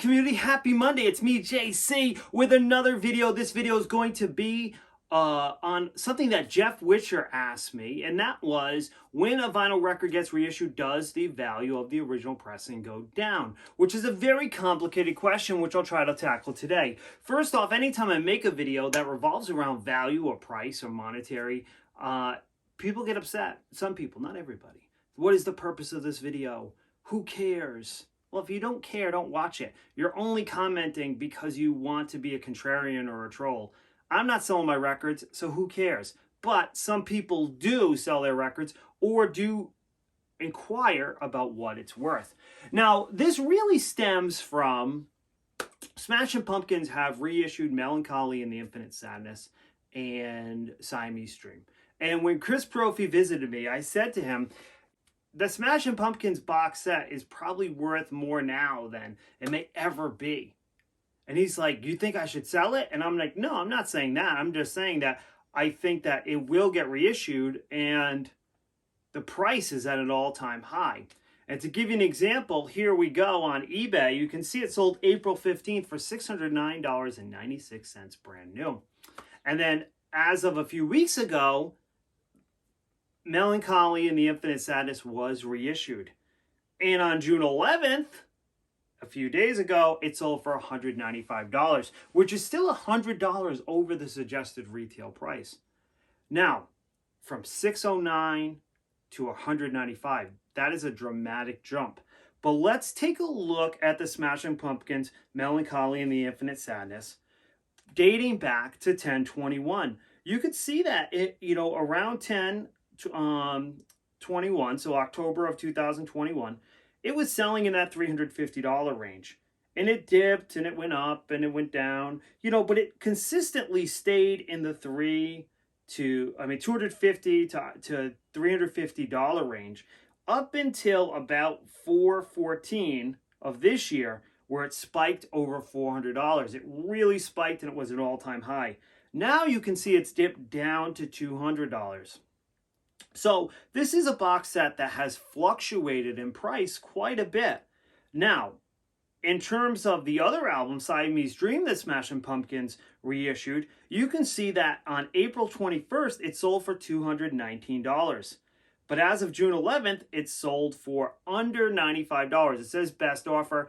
community, happy Monday. It's me, JC, with another video. This video is going to be on something that Jeff Wisher asked me, and that was, when a vinyl record gets reissued, does the value of the original pressing go down? Which is a very complicated question, which I'll try to tackle today. First off, anytime I make a video that revolves around value or price or monetary, people get upset. Some people, not everybody. What is the purpose of this video? Who cares? Well, if you don't care, don't watch it. You're only commenting because you want to be a contrarian or a troll. I'm not selling my records, so who cares? But some people do sell their records or do inquire about what it's worth. Now, this really stems from Smashing Pumpkins have reissued Melancholy and the Infinite Sadness and Siamese Dream. And when Chris Brophy visited me, I said to him, the Smashing Pumpkins box set is probably worth more now than it may ever be. And he's like, you think I should sell it? And I'm like, no, I'm not saying that. I'm just saying that I think that it will get reissued and the price is at an all-time high. And to give you an example, here we go on eBay. You can see it sold April 15th for $609.96 brand new. And then as of a few weeks ago, Melancholy and the Infinite Sadness was reissued. And on June 11th, a few days ago, it sold for $195, which is still $100 over the suggested retail price. Now, from $609 to $195, that is a dramatic jump. But let's take a look at the Smashing Pumpkins, Melancholy and the Infinite Sadness, dating back to 10/21. You could see that it, around 10/21, so October of 2021, it was selling in that $350 range. And it dipped and it went up and it went down, but it consistently stayed in the $250 to $350 range up until about 4/14 of this year, where it spiked over $400. It really spiked and it was an all-time high. Now you can see it's dipped down to $200. So this is a box set that has fluctuated in price quite a bit. Now, in terms of the other album, Siamese Dream, that Smashing Pumpkins reissued, you can see that on April 21st, it sold for $219. But as of June 11th, it sold for under $95. It says best offer.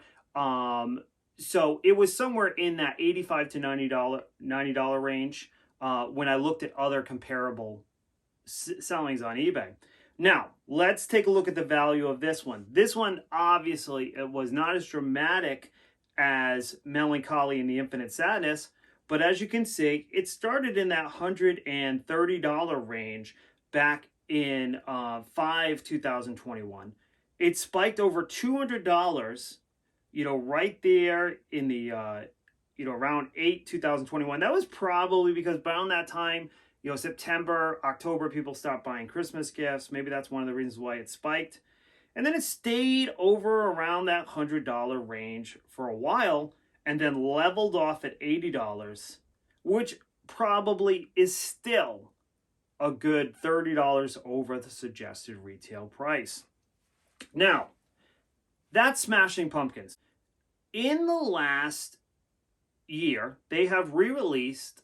So it was somewhere in that $85 to $90 range when I looked at other comparable sellings on eBay. Now, let's take a look at the value of this one. This one, obviously, it was not as dramatic as Melancholy and the Infinite Sadness, but as you can see, it started in that $130 range back in 2021. It spiked over $200, right there in the, around 2021. That was probably because around that time, September, October, people stopped buying Christmas gifts. Maybe that's one of the reasons why it spiked. And then it stayed over around that $100 range for a while and then leveled off at $80, which probably is still a good $30 over the suggested retail price. Now, that's Smashing Pumpkins. In the last year, they have re-released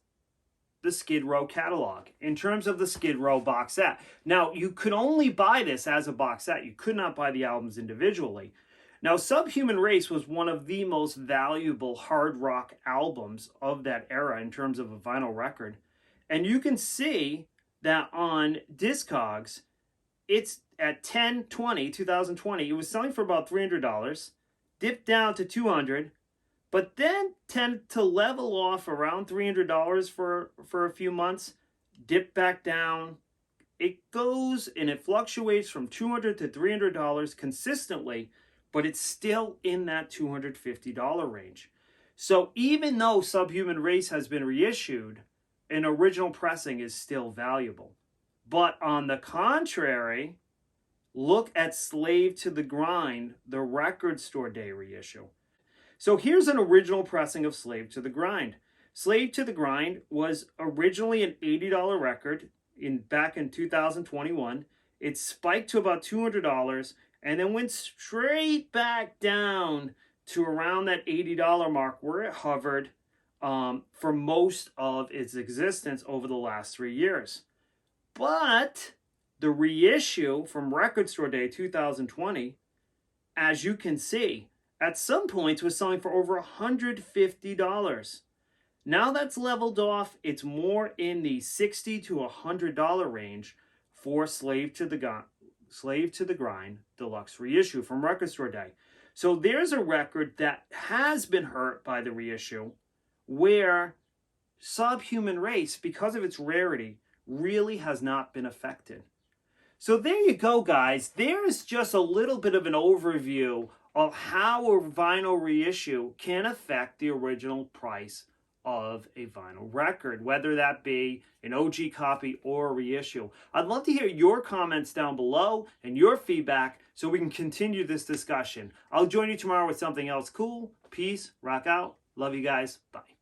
the Skid Row catalog in terms of the Skid Row box set. Now, you could only buy this as a box set. You could not buy the albums individually. Now, Subhuman Race was one of the most valuable hard rock albums of that era in terms of a vinyl record. And you can see that on Discogs, it's at 2020, it was selling for about $300, dipped down to $200, but then tend to level off around $300 for a few months, dip back down. It goes and it fluctuates from $200 to $300 consistently, but it's still in that $250 range. So even though Subhuman Race has been reissued, an original pressing is still valuable. But on the contrary, look at Slave to the Grind, the Record Store Day reissue. So here's an original pressing of Slave to the Grind. Slave to the Grind was originally an $80 record back in 2021. It spiked to about $200 and then went straight back down to around that $80 mark where it hovered for most of its existence over the last 3 years. But the reissue from Record Store Day 2020, as you can see, at some points was selling for over $150. Now that's leveled off. It's more in the $60 to $100 range for Slave to the Grind Deluxe reissue from Record Store Day. So there's a record that has been hurt by the reissue, where Subhuman Race, because of its rarity, really has not been affected. So there you go, guys. There's just a little bit of an overview of how a vinyl reissue can affect the original price of a vinyl record, whether that be an OG copy or a reissue. I'd love to hear your comments down below and your feedback so we can continue this discussion. I'll join you tomorrow with something else cool. Peace, rock out. Love you guys. Bye.